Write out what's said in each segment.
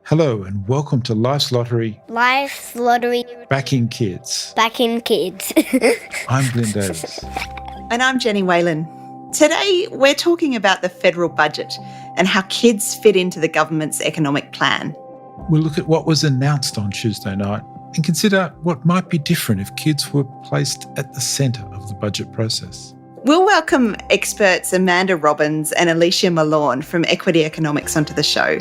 Hello and welcome to Life's Lottery, Life's Lottery, Backing Kids. Backing Kids. I'm Glenn Davis. And I'm Jenny Whalen. Today, we're talking about the federal budget and how kids fit into the government's economic plan. We'll look at what was announced on Tuesday night and consider what might be different if kids were placed at the centre of the budget process. We'll welcome experts Amanda Robbins and Alicia Malone from Equity Economics onto the show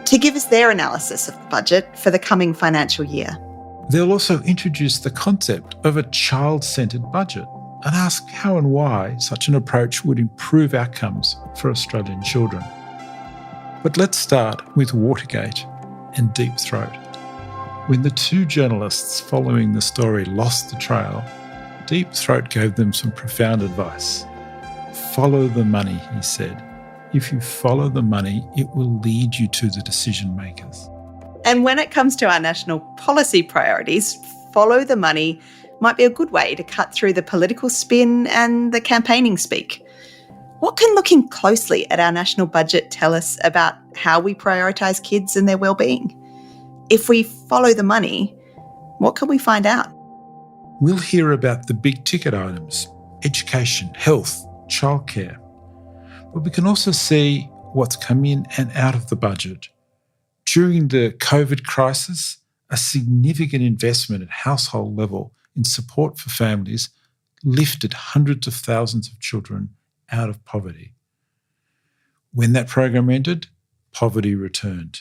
to give us their analysis of the budget for the coming financial year. They'll also introduce the concept of a child-centred budget and ask how and why such an approach would improve outcomes for Australian children. But let's start with Watergate and Deep Throat. When the two journalists following the story lost the trail, Deep Throat gave them some profound advice. Follow the money, he said. If you follow the money, it will lead you to the decision makers. And when it comes to our national policy priorities, follow the money might be a good way to cut through the political spin and the campaigning speak. What can looking closely at our national budget tell us about how we prioritise kids and their well-being? If we follow the money, what can we find out? We'll hear about the big ticket items, education, health, childcare. But we can also see what's come in and out of the budget. During the COVID crisis, a significant investment at household level in support for families lifted hundreds of thousands of children out of poverty. When that program ended, poverty returned.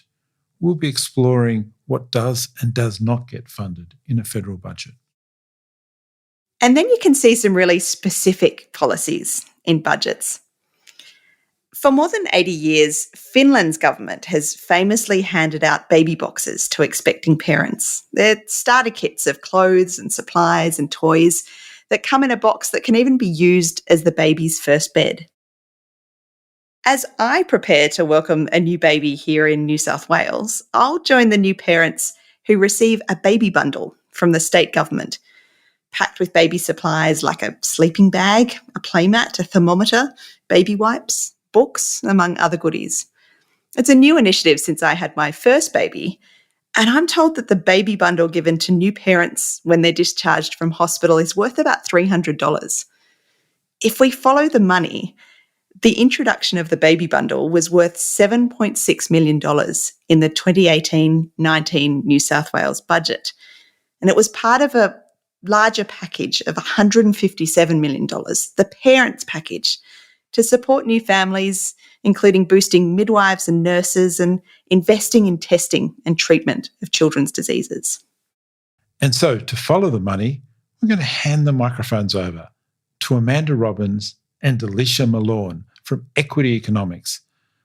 We'll be exploring what does and does not get funded in a federal budget. And then you can see some really specific policies in budgets. For more than 80 years, Finland's government has famously handed out baby boxes to expecting parents. They're starter kits of clothes and supplies and toys that come in a box that can even be used as the baby's first bed. As I prepare to welcome a new baby here in New South Wales, I'll join the new parents who receive a baby bundle from the state government, packed with baby supplies like a sleeping bag, a playmat, a thermometer, baby wipes, books, among other goodies. It's a new initiative since I had my first baby, and I'm told that the baby bundle given to new parents when they're discharged from hospital is worth about $300. If we follow the money, the introduction of the baby bundle was worth $7.6 million in the 2018-19 New South Wales budget, and it was part of a larger package of $157 million, the parents' package, to support new families, including boosting midwives and nurses and investing in testing and treatment of children's diseases. And so, to follow the money, we're going to hand the microphones over to Amanda Robbins and Alicia Malone from Equity Economics,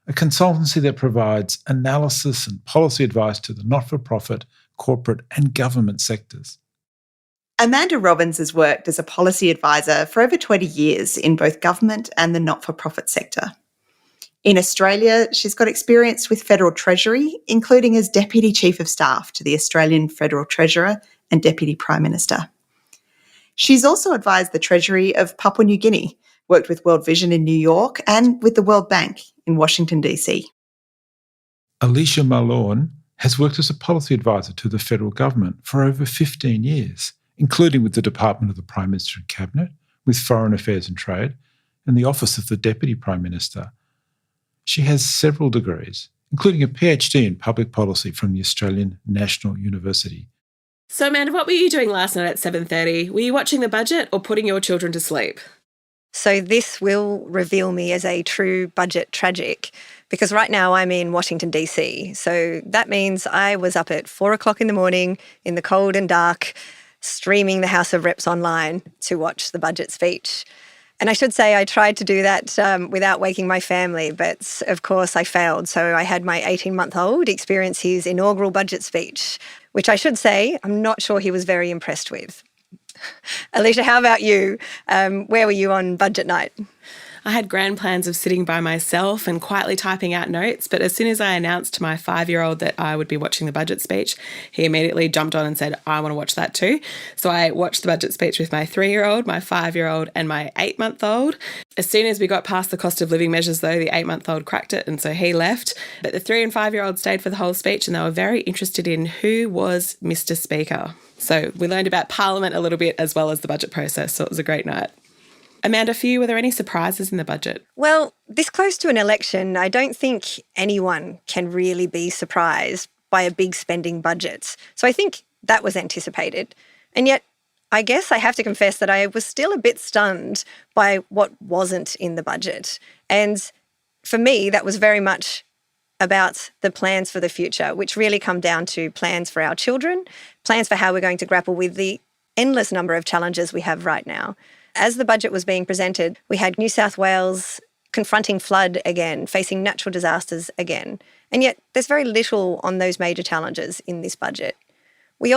a consultancy that provides analysis and policy advice to the not-for-profit, corporate and government sectors. Amanda Robbins has worked as a policy advisor for over 20 years in both government and the not-for-profit sector. In Australia, she's got experience with Federal Treasury, including as Deputy Chief of Staff to the Australian Federal Treasurer and Deputy Prime Minister. She's also advised the Treasury of Papua New Guinea, worked with World Vision in New York and with the World Bank in Washington, DC. Alicia Malone has worked as a policy advisor to the federal government for over 15 years, including with the Department of the Prime Minister and Cabinet, with Foreign Affairs and Trade, and the Office of the Deputy Prime Minister. She has several degrees, including a PhD in Public Policy from the Australian National University. So, Amanda, what were you doing last night at 7:30? Were you watching the budget or putting your children to sleep? So this will reveal me as a true budget tragic, because right now I'm in Washington, DC. So that means I was up at 4 o'clock in the morning in the cold and dark, streaming the House of Reps online to watch the budget speech. And I should say I tried to do that without waking my family, but of course I failed. So I had my 18-month-old experience his inaugural budget speech, which I should say I'm not sure he was very impressed with. Alicia, how about you? Where were you on budget night? I had grand plans of sitting by myself and quietly typing out notes, but as soon as I announced to my 5-year-old that I would be watching the budget speech, he immediately jumped on and said, I want to watch that too. So I watched the budget speech with my 3-year-old, my 5-year-old and my 8-month-old. As soon as we got past the cost of living measures, though, the 8-month-old cracked it, and so he left. But the 3 and 5-year-old stayed for the whole speech, and they were very interested in who was Mr. Speaker. So we learned about Parliament a little bit as well as the budget process, so it was a great night. Amanda, for you, were there any surprises in the budget? Well, this close to an election, I don't think anyone can really be surprised by a big spending budget. So I think that was anticipated. And yet, I guess I have to confess that I was still a bit stunned by what wasn't in the budget. And for me, that was very much about the plans for the future, which really come down to plans for our children, plans for how we're going to grapple with the endless number of challenges we have right now. As the budget was being presented, we had New South Wales confronting flood again, facing natural disasters again. And yet there's very little on those major challenges in this budget. We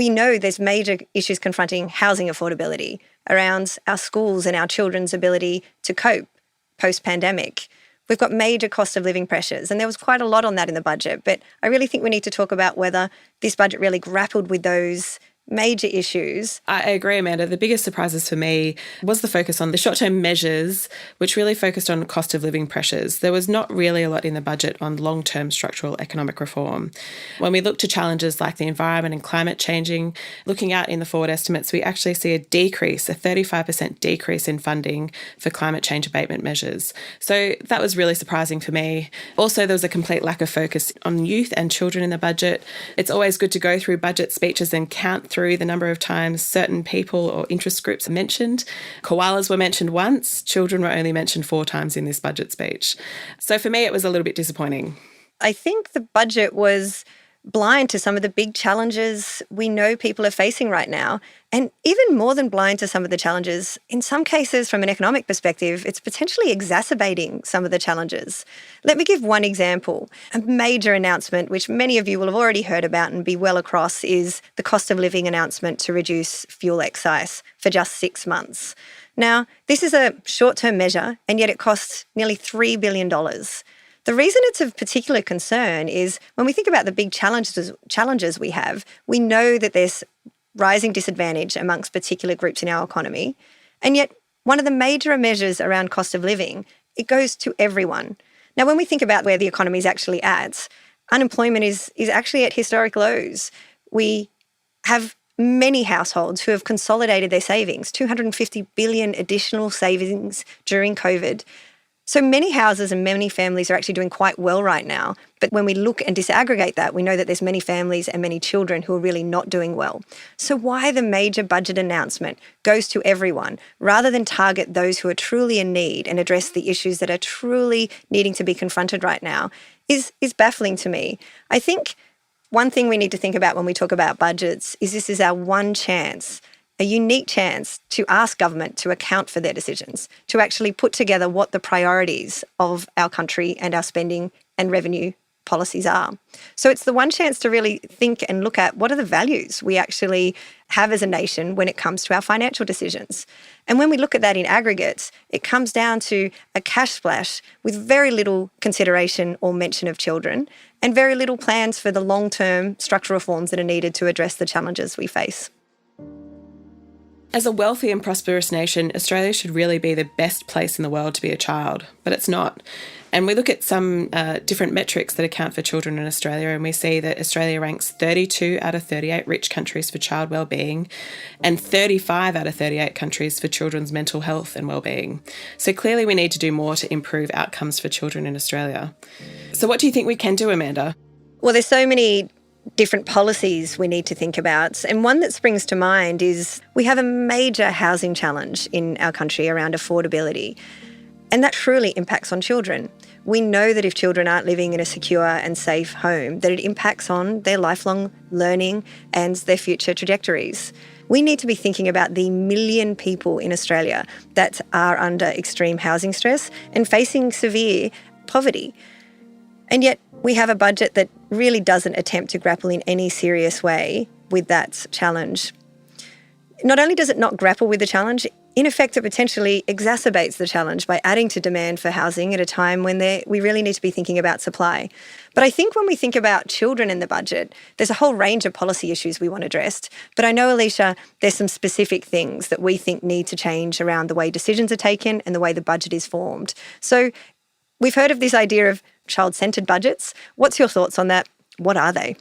know there's major issues confronting housing affordability around our schools and our children's ability to cope post-pandemic. We've got major cost of living pressures, and there was quite a lot on that in the budget. But I really think we need to talk about whether this budget really grappled with those major issues. I agree, Amanda. The biggest surprises for me was the focus on the short-term measures, which really focused on cost of living pressures. There was not really a lot in the budget on long-term structural economic reform. When we look to challenges like the environment and climate changing, looking out in the forward estimates, we actually see a 35% decrease in funding for climate change abatement measures. So that was really surprising for me. Also, there was a complete lack of focus on youth and children in the budget. It's always good to go through budget speeches and count through the number of times certain people or interest groups are mentioned. Koalas were mentioned once. Children were only mentioned 4 times in this budget speech. So for me, it was a little bit disappointing. I think the budget was blind to some of the big challenges we know people are facing right now. And even more than blind to some of the challenges, in some cases, from an economic perspective, it's potentially exacerbating some of the challenges. Let me give one example. A major announcement, which many of you will have already heard about and be well across, is the cost of living announcement to reduce fuel excise for just 6 months. Now, this is a short-term measure, and yet it costs nearly $3 billion. The reason it's of particular concern is when we think about the big challenges we have, we know that there's rising disadvantage amongst particular groups in our economy. And yet one of the major measures around cost of living, it goes to everyone. Now, when we think about where the economy is actually at, unemployment is actually at historic lows. We have many households who have consolidated their savings, 250 billion additional savings during COVID. So many houses and many families are actually doing quite well right now. But when we look and disaggregate that, we know that there's many families and many children who are really not doing well. So why the major budget announcement goes to everyone rather than target those who are truly in need and address the issues that are truly needing to be confronted right now is baffling to me. I think one thing we need to think about when we talk about budgets is this is our one chance, a unique chance to ask government to account for their decisions, to actually put together what the priorities of our country and our spending and revenue policies are. So it's the one chance to really think and look at what are the values we actually have as a nation when it comes to our financial decisions. And when we look at that in aggregate, it comes down to a cash splash with very little consideration or mention of children and very little plans for the long-term structural reforms that are needed to address the challenges we face. As a wealthy and prosperous nation, Australia should really be the best place in the world to be a child, but it's not. And we look at some different metrics that account for children in Australia, and we see that Australia ranks 32 out of 38 rich countries for child wellbeing and 35 out of 38 countries for children's mental health and wellbeing. So clearly we need to do more to improve outcomes for children in Australia. So what do you think we can do, Amanda? Well, there's so many different policies we need to think about. And one that springs to mind is we have a major housing challenge in our country around affordability. And that truly impacts on children. We know that if children aren't living in a secure and safe home, that it impacts on their lifelong learning and their future trajectories. We need to be thinking about the 1 million people in Australia that are under extreme housing stress and facing severe poverty. And yet we have a budget that really doesn't attempt to grapple in any serious way with that challenge. Not only does it not grapple with the challenge, in effect, it potentially exacerbates the challenge by adding to demand for housing at a time when we really need to be thinking about supply. But I think when we think about children in the budget, there's a whole range of policy issues we want addressed. But I know, Alicia, there's some specific things that we think need to change around the way decisions are taken and the way the budget is formed. So we've heard of this idea of child-centred budgets. What's your thoughts on that? What are they?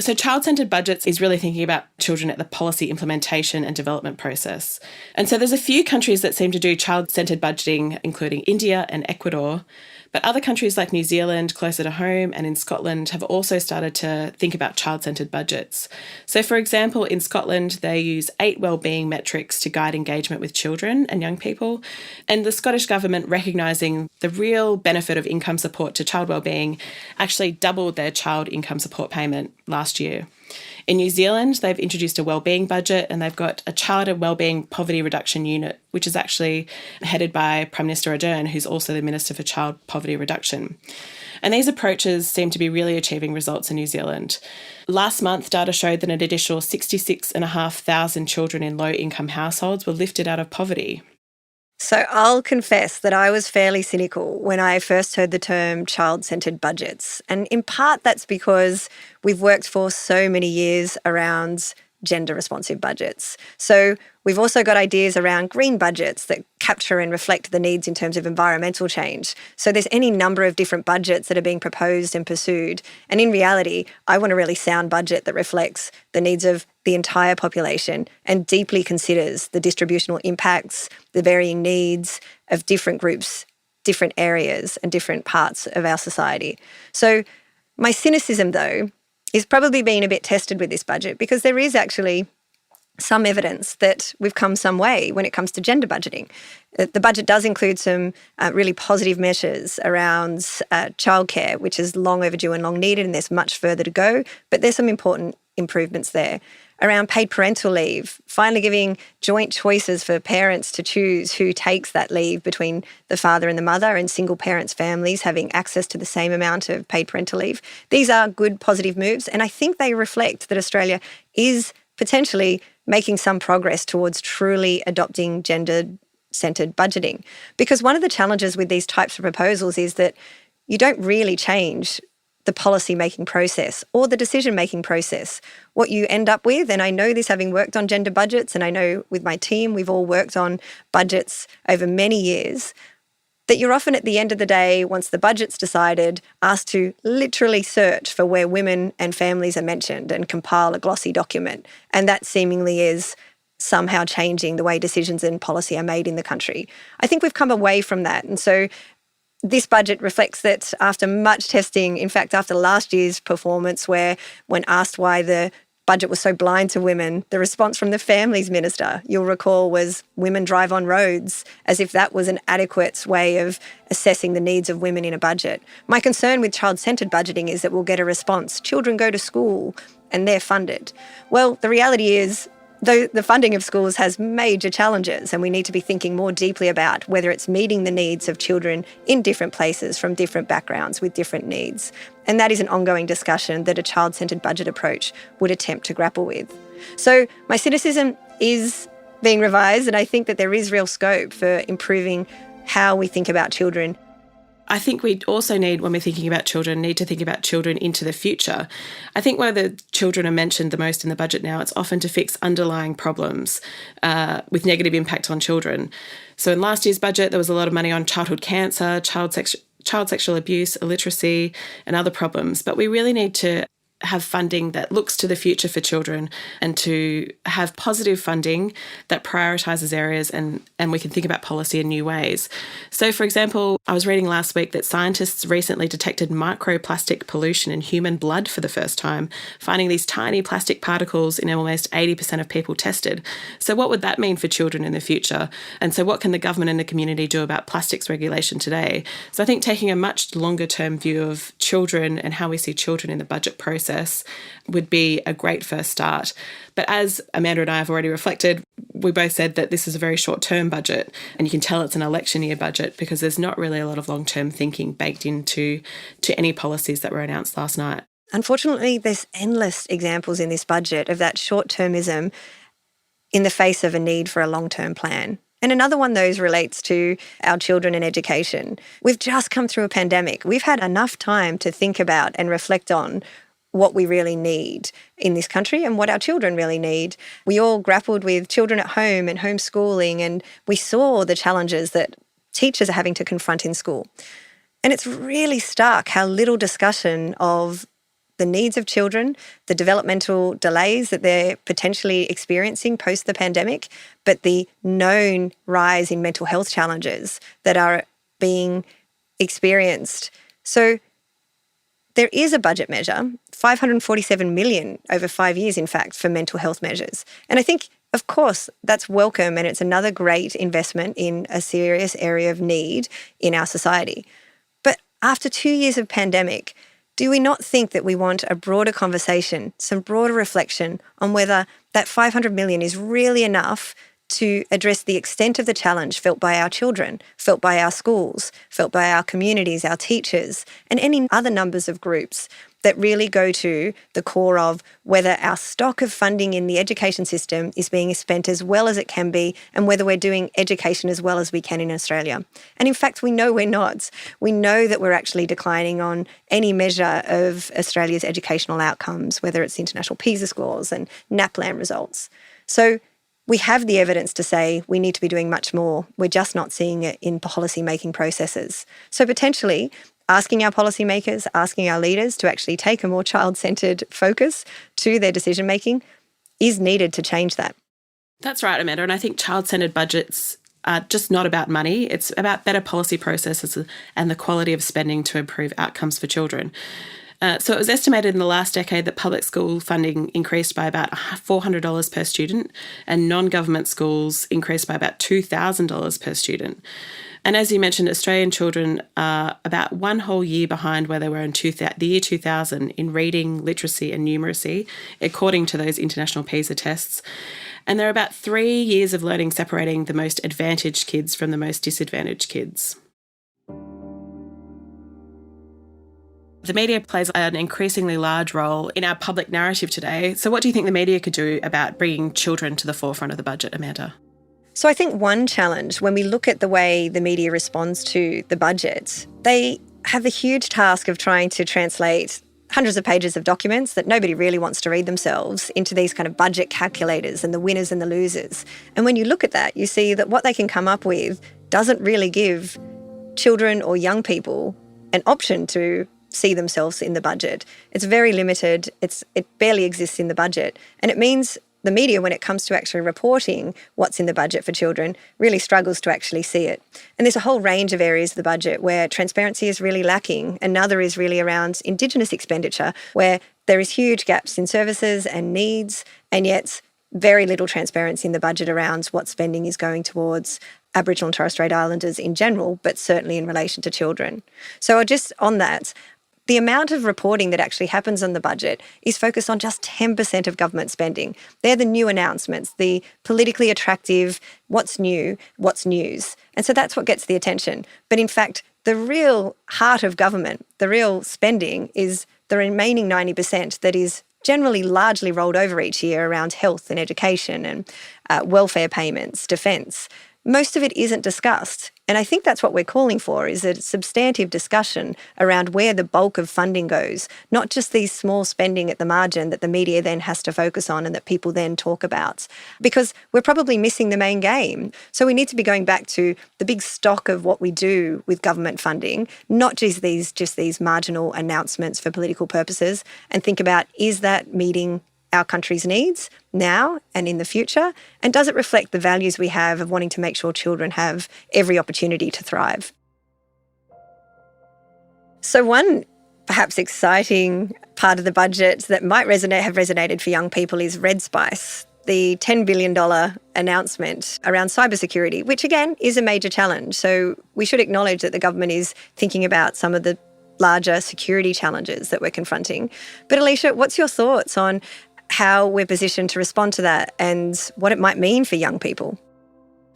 So child-centred budgets is really thinking about children at the policy implementation and development process. And so there's a few countries that seem to do child-centred budgeting, including India and Ecuador. But other countries like New Zealand, closer to home, and in Scotland have also started to think about child-centred budgets. So, for example, in Scotland, they use 8 wellbeing metrics to guide engagement with children and young people. And the Scottish Government, recognising the real benefit of income support to child wellbeing, actually doubled their child income support payment last year. In New Zealand, they've introduced a wellbeing budget and they've got a child and wellbeing poverty reduction unit, which is actually headed by Prime Minister Ardern, who's also the Minister for Child Poverty Reduction. And these approaches seem to be really achieving results in New Zealand. Last month, data showed that an additional 66,500 children in low-income households were lifted out of poverty. So I'll confess that I was fairly cynical when I first heard the term child-centred budgets. And in part that's because we've worked for so many years around gender-responsive budgets. So we've also got ideas around green budgets that capture and reflect the needs in terms of environmental change. So there's any number of different budgets that are being proposed and pursued. And in reality, I want a really sound budget that reflects the needs of the entire population and deeply considers the distributional impacts, the varying needs of different groups, different areas and different parts of our society. So my cynicism, though, is probably being a bit tested with this budget because there is actually some evidence that we've come some way when it comes to gender budgeting. The budget does include some really positive measures around childcare, which is long overdue and long needed, and there's much further to go, but there's some important improvements there. Around paid parental leave, finally giving joint choices for parents to choose who takes that leave between the father and the mother, and single parents' families having access to the same amount of paid parental leave. These are good positive moves, and I think they reflect that Australia is potentially making some progress towards truly adopting gender-centred budgeting. Because one of the challenges with these types of proposals is that you don't really change the policy-making process or the decision-making process. What you end up with, and I know this having worked on gender budgets, and I know with my team we've all worked on budgets over many years, that you're often at the end of the day, once the budget's decided, asked to literally search for where women and families are mentioned and compile a glossy document. And that seemingly is somehow changing the way decisions and policy are made in the country. I think we've come away from that. And so this budget reflects that after much testing, in fact, after last year's performance, where when asked why the budget was so blind to women, the response from the Families Minister, you'll recall, was women drive on roads, as if that was an adequate way of assessing the needs of women in a budget. My concern with child-centred budgeting is that we'll get a response, children go to school and they're funded. Well, the reality is, though the funding of schools has major challenges, and we need to be thinking more deeply about whether it's meeting the needs of children in different places from different backgrounds with different needs. And that is an ongoing discussion that a child-centred budget approach would attempt to grapple with. So my cynicism is being revised, and I think that there is real scope for improving how we think about children. I think we also need, when we're thinking about children, need to think about children into the future. I think where the children are mentioned the most in the budget now, it's often to fix underlying problems with negative impact on children. So in last year's budget, there was a lot of money on childhood cancer, child sexual abuse, illiteracy, and other problems. But we really need to have funding that looks to the future for children and to have positive funding that prioritises areas and we can think about policy in new ways. So, for example, I was reading last week that scientists recently detected microplastic pollution in human blood for the first time, finding these tiny plastic particles in almost 80% of people tested. So what would that mean for children in the future? And so what can the government and the community do about plastics regulation today? So I think taking a much longer term view of children and how we see children in the budget process would be a great first start. But as Amanda and I have already reflected, we both said that this is a very short-term budget, and you can tell it's an election year budget because there's not really a lot of long-term thinking baked into any policies that were announced last night. Unfortunately, there's endless examples in this budget of that short-termism in the face of a need for a long-term plan. And another one, those relates to our children and education. We've just come through a pandemic. We've had enough time to think about and reflect on what we really need in this country and what our children really need. We all grappled with children at home and homeschooling, and we saw the challenges that teachers are having to confront in school. And it's really stark how little discussion of the needs of children, the developmental delays that they're potentially experiencing post the pandemic, but the known rise in mental health challenges that are being experienced. So there is a budget measure, $547 million over 5 years, in fact, for mental health measures. And I think, of course, that's welcome, and it's another great investment in a serious area of need in our society. But after 2 years of pandemic, do we not think that we want a broader conversation, some broader reflection on whether that $500 million is really enough to address the extent of the challenge felt by our children, felt by our schools, felt by our communities, our teachers, and any other numbers of groups that really go to the core of whether our stock of funding in the education system is being spent as well as it can be, and whether we're doing education as well as we can in Australia. And in fact, we know we're not. We know that we're actually declining on any measure of Australia's educational outcomes, whether it's international PISA scores and NAPLAN results. So we have the evidence to say we need to be doing much more. We're just not seeing it in policy-making processes. So potentially, asking our policymakers, asking our leaders to actually take a more child-centred focus to their decision-making is needed to change that. That's right, Amanda. And I think child-centred budgets are just not about money. It's about better policy processes and the quality of spending to improve outcomes for children. So it was estimated in the last decade that public school funding increased by about $400 per student, and non-government schools increased by about $2,000 per student. And as you mentioned, Australian children are about one whole year behind where they were in the year 2000 in reading, literacy and numeracy, according to those international PISA tests. And there are about 3 years of learning separating the most advantaged kids from the most disadvantaged kids. The media plays an increasingly large role in our public narrative today. So what do you think the media could do about bringing children to the forefront of the budget, Amanda? So I think one challenge, when we look at the way the media responds to the budget, they have the huge task of trying to translate hundreds of pages of documents that nobody really wants to read themselves into these kind of budget calculators and the winners and the losers. And when you look at that, you see that what they can come up with doesn't really give children or young people an option to see themselves in the budget. It's very limited. It barely exists in the budget. And it means the media, when it comes to actually reporting what's in the budget for children, really struggles to actually see it. And there's a whole range of areas of the budget where transparency is really lacking. Another is really around Indigenous expenditure, where there is huge gaps in services and needs, and yet very little transparency in the budget around what spending is going towards Aboriginal and Torres Strait Islanders in general, but certainly in relation to children. So just on that, the amount of reporting that actually happens on the budget is focused on just 10% of government spending. They're the new announcements, the politically attractive, what's new, what's news. And so that's what gets the attention. But in fact, the real heart of government, the real spending is the remaining 90% that is generally largely rolled over each year around health and education and welfare payments, defence. Most of it isn't discussed. And I think that's what we're calling for, is a substantive discussion around where the bulk of funding goes, not just these small spending at the margin that the media then has to focus on and that people then talk about, because we're probably missing the main game. So we need to be going back to the big stock of what we do with government funding, not just these marginal announcements for political purposes, and think about, is that meeting our country's needs now and in the future? And does it reflect the values we have of wanting to make sure children have every opportunity to thrive? So one perhaps exciting part of the budget that might have resonated for young people is Red Spice, the $10 billion announcement around cybersecurity, which again is a major challenge. So we should acknowledge that the government is thinking about some of the larger security challenges that we're confronting. But Alicia, what's your thoughts on how we're positioned to respond to that and what it might mean for young people?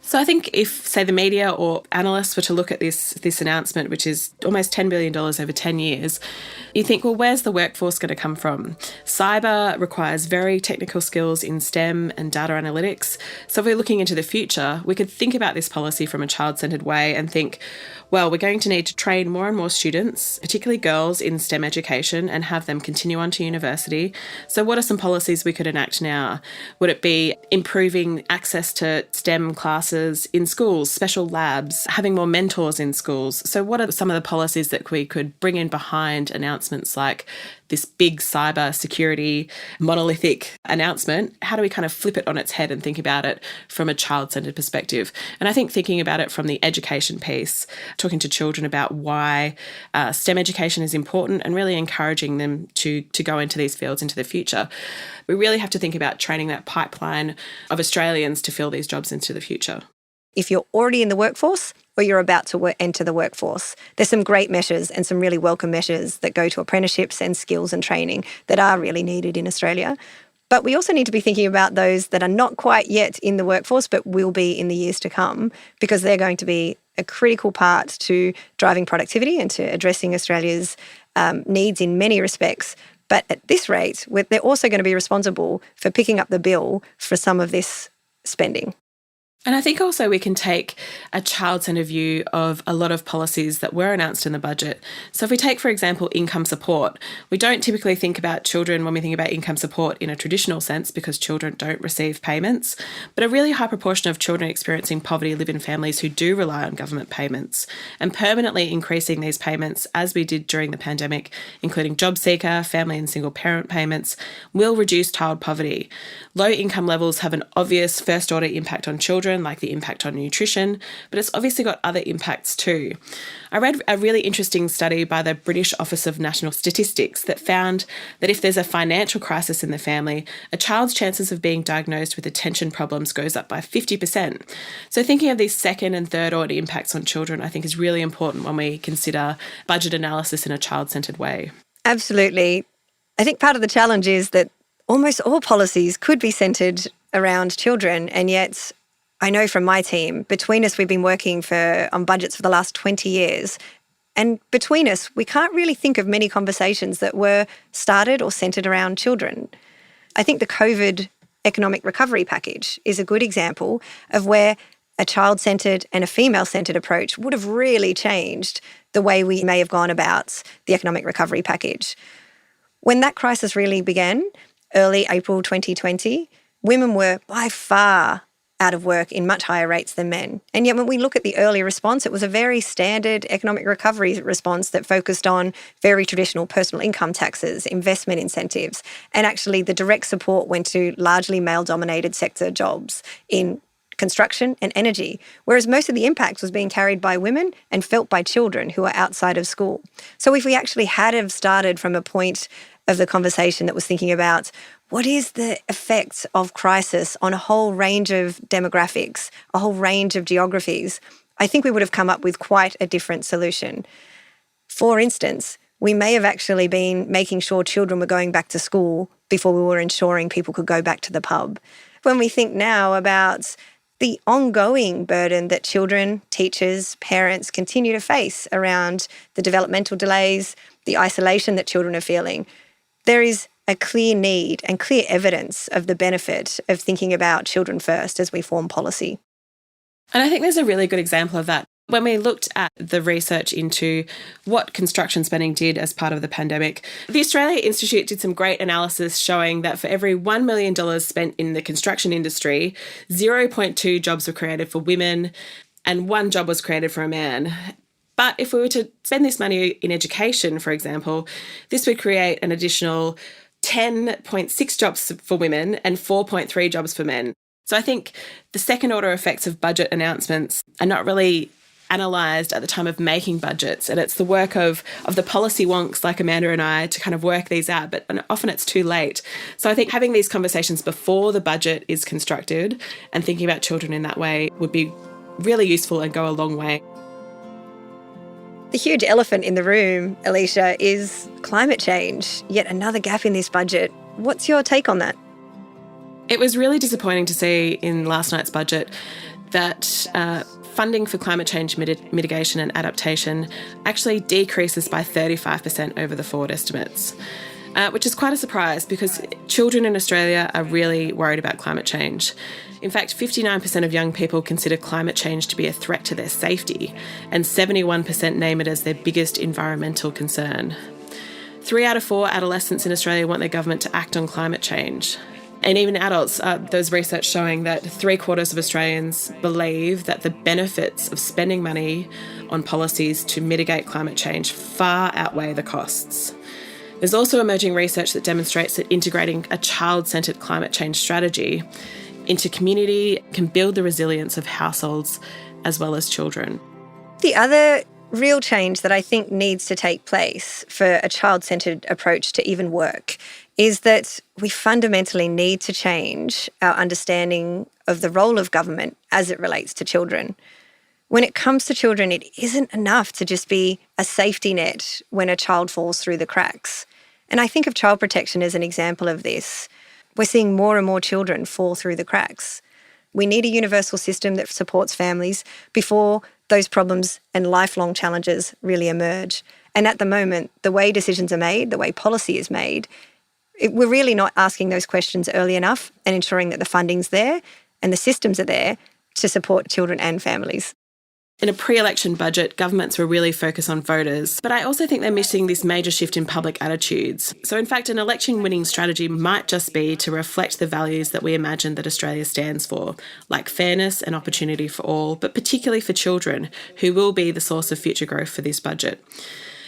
So I think if, say, the media or analysts were to look at this announcement, which is almost $10 billion over 10 years, you think, well, where's the workforce going to come from? Cyber requires very technical skills in STEM and data analytics. So if we're looking into the future, we could think about this policy from a child-centred way and think, well, we're going to need to train more and more students, particularly girls, in STEM education and have them continue on to university. So what are some policies we could enact now? Would it be improving access to STEM classes in schools, special labs, having more mentors in schools? So what are some of the policies that we could bring in behind announcements like this big cyber security monolithic announcement? How do we kind of flip it on its head and think about it from a child-centred perspective? And I think thinking about it from the education piece, talking to children about why STEM education is important and really encouraging them to go into these fields into the future. We really have to think about training that pipeline of Australians to fill these jobs into the future. If you're already in the workforce or you're about to enter the workforce, there's some great measures and some really welcome measures that go to apprenticeships and skills and training that are really needed in Australia. But we also need to be thinking about those that are not quite yet in the workforce but will be in the years to come, because they're going to be a critical part to driving productivity and to addressing Australia's needs in many respects. But at this rate, they're also going to be responsible for picking up the bill for some of this spending. And I think also we can take a child-centred view of a lot of policies that were announced in the budget. So if we take, for example, income support, we don't typically think about children when we think about income support in a traditional sense because children don't receive payments. But a really high proportion of children experiencing poverty live in families who do rely on government payments. And permanently increasing these payments, as we did during the pandemic, including job seeker, family and single parent payments, will reduce child poverty. Low income levels have an obvious first-order impact on children, like the impact on nutrition, but it's obviously got other impacts too. I read a really interesting study by the British Office of National Statistics that found that if there's a financial crisis in the family, a child's chances of being diagnosed with attention problems goes up by 50%. So thinking of these second and third order impacts on children, I think is really important when we consider budget analysis in a child-centred way. Absolutely. I think part of the challenge is that almost all policies could be centred around children, and yet I know from my team, between us, we've been working on budgets for the last 20 years. And between us, we can't really think of many conversations that were started or centred around children. I think the COVID economic recovery package is a good example of where a child-centred and a female-centred approach would have really changed the way we may have gone about the economic recovery package. When that crisis really began, early April 2020, women were by far out of work in much higher rates than men. And yet when we look at the early response, it was a very standard economic recovery response that focused on very traditional personal income taxes, investment incentives, and actually the direct support went to largely male-dominated sector jobs in construction and energy, whereas most of the impact was being carried by women and felt by children who are outside of school. So if we actually had have started from a point of the conversation that was thinking about what is the effect of crisis on a whole range of demographics, a whole range of geographies, I think we would have come up with quite a different solution. For instance, we may have actually been making sure children were going back to school before we were ensuring people could go back to the pub. When we think now about the ongoing burden that children, teachers, parents continue to face around the developmental delays, the isolation that children are feeling, there is a clear need and clear evidence of the benefit of thinking about children first as we form policy. And I think there's a really good example of that. When we looked at the research into what construction spending did as part of the pandemic, the Australia Institute did some great analysis showing that for every $1 million spent in the construction industry, 0.2 jobs were created for women and 1 job was created for a man. But if we were to spend this money in education, for example, this would create an additional 10.6 jobs for women and 4.3 jobs for men. So I think the second order effects of budget announcements are not really analysed at the time of making budgets, and it's the work of the policy wonks like Amanda and I to kind of work these out, but often it's too late. So I think having these conversations before the budget is constructed and thinking about children in that way would be really useful and go a long way. The huge elephant in the room, Alicia, is climate change, yet another gap in this budget. What's your take on that? It was really disappointing to see in last night's budget that funding for climate change mitigation and adaptation actually decreases by 35% over the forward estimates, which is quite a surprise because children in Australia are really worried about climate change. In fact, 59% of young people consider climate change to be a threat to their safety, and 71% name it as their biggest environmental concern. 3 out of 4 adolescents in Australia want their government to act on climate change. And even adults, there's research showing that 3/4 of Australians believe that the benefits of spending money on policies to mitigate climate change far outweigh the costs. There's also emerging research that demonstrates that integrating a child-centred climate change strategy into community can build the resilience of households as well as children. The other real change that I think needs to take place for a child-centred approach to even work is that we fundamentally need to change our understanding of the role of government as it relates to children. When it comes to children, it isn't enough to just be a safety net when a child falls through the cracks. And I think of child protection as an example of this. We're seeing more and more children fall through the cracks. We need a universal system that supports families before those problems and lifelong challenges really emerge. And at the moment, the way decisions are made, the way policy is made, we're really not asking those questions early enough and ensuring that the funding's there and the systems are there to support children and families. In a pre-election budget, governments were really focused on voters, but I also think they're missing this major shift in public attitudes. So in fact, an election-winning strategy might just be to reflect the values that we imagine that Australia stands for, like fairness and opportunity for all, but particularly for children, who will be the source of future growth for this budget.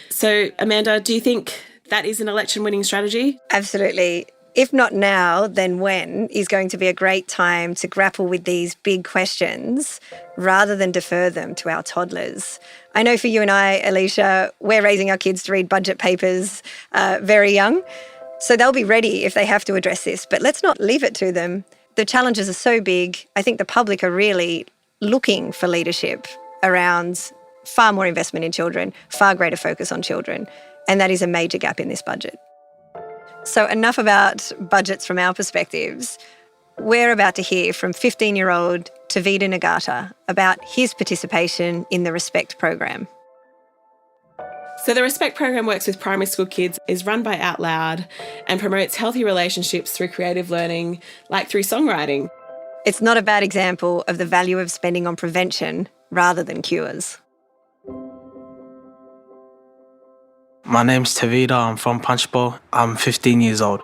So Amanda, do you think that is an election-winning strategy? Absolutely. If not now, then when is going to be a great time to grapple with these big questions rather than defer them to our toddlers. I know for you and I, Alicia, we're raising our kids to read budget papers very young, so they'll be ready if they have to address this, but let's not leave it to them. The challenges are so big. I think the public are really looking for leadership around far more investment in children, far greater focus on children, and that is a major gap in this budget. So enough about budgets from our perspectives. We're about to hear from 15-year-old Tavita Nagata about his participation in the Respect program. So the Respect program works with primary school kids, is run by Out Loud and promotes healthy relationships through creative learning, like through songwriting. It's not a bad example of the value of spending on prevention rather than cures. My name's Tavita, I'm from Punchbowl. I'm 15 years old.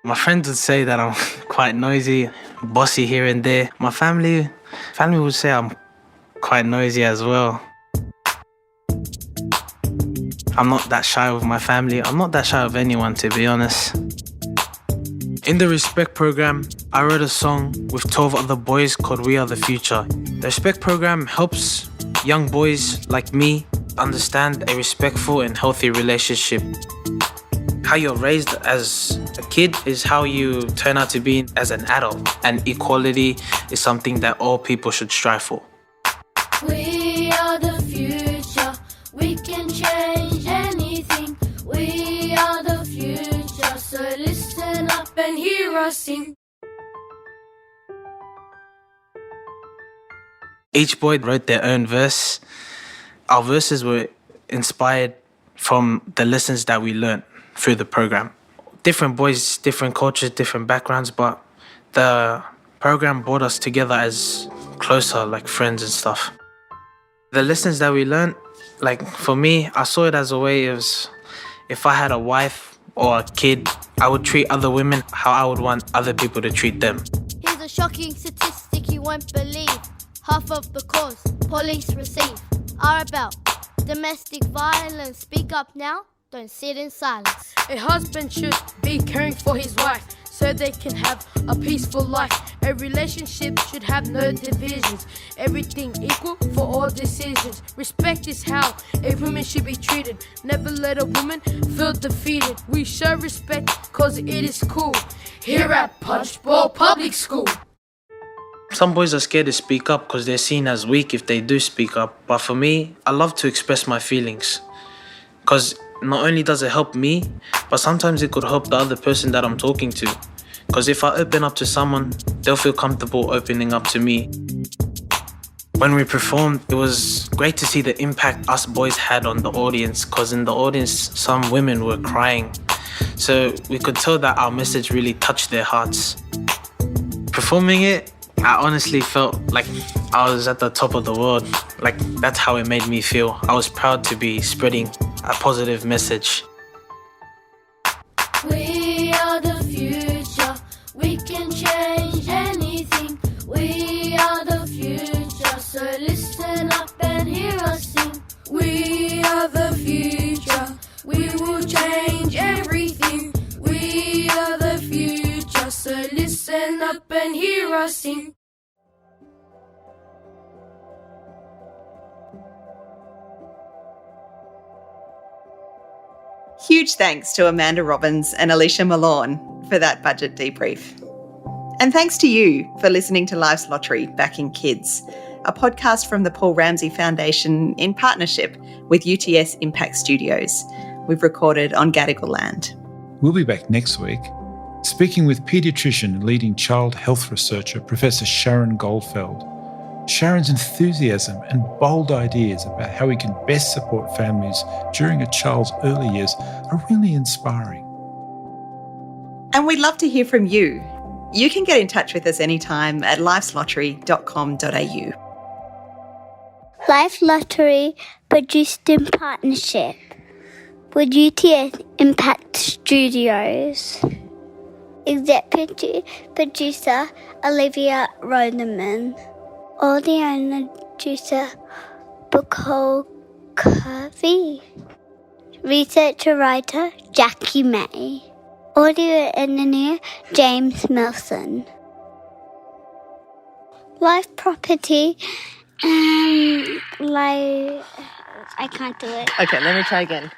My friends would say that I'm quite noisy, bossy here and there. My family would say I'm quite noisy as well. I'm not that shy with my family. I'm not that shy with anyone, to be honest. In the Respect program, I wrote a song with 12 other boys called We Are the Future. The Respect program helps young boys like me understand a respectful and healthy relationship. How you're raised as a kid is how you turn out to be as an adult, and equality is something that all people should strive for. We are the future, we can change anything. We are the future, so listen up and hear us sing. Each boy wrote their own verse. Our verses were inspired from the lessons that we learned through the program. Different boys, different cultures, different backgrounds, but the program brought us together as closer, like friends and stuff. The lessons that we learned, like for me, I saw it as a way of, if I had a wife or a kid, I would treat other women how I would want other people to treat them. Here's a shocking statistic you won't believe. Half of the calls police receive are about domestic violence. Speak up now, don't sit in silence. A husband should be caring for his wife so they can have a peaceful life. A relationship should have no divisions. Everything equal for all decisions. Respect is how a woman should be treated. Never let a woman feel defeated. We show respect cause it is cool here at Punchbowl Public School. Some boys are scared to speak up because they're seen as weak if they do speak up. But for me, I love to express my feelings. Because not only does it help me, but sometimes it could help the other person that I'm talking to. Because if I open up to someone, they'll feel comfortable opening up to me. When we performed, it was great to see the impact us boys had on the audience, because in the audience, some women were crying. So we could tell that our message really touched their hearts. Performing it, I honestly felt like I was at the top of the world. Like, that's how it made me feel. I was proud to be spreading a positive message. We are the future. We can change anything. We are the future. So listen up and hear us sing. We are the future. We will change everything. We are the future. So listen up and hear us sing. Huge thanks to Amanda Robbins and Alicia Malone for that budget debrief. And thanks to you for listening to Life's Lottery Backing Kids, a podcast from the Paul Ramsay Foundation in partnership with UTS Impact Studios. We've recorded on Gadigal land. We'll be back next week, speaking with paediatrician and leading child health researcher, Professor Sharon Goldfeld. Sharon's enthusiasm and bold ideas about how we can best support families during a child's early years are really inspiring. And we'd love to hear from you. You can get in touch with us anytime at lifeslottery.com.au. Life Lottery produced in partnership with UTS Impact Studios. Executive producer Olivia Rosenman. Audio and producer Nicole Curby. Researcher writer Jackie May. Audio engineer James Milsom. Life property I can't do it. Okay, let me try again.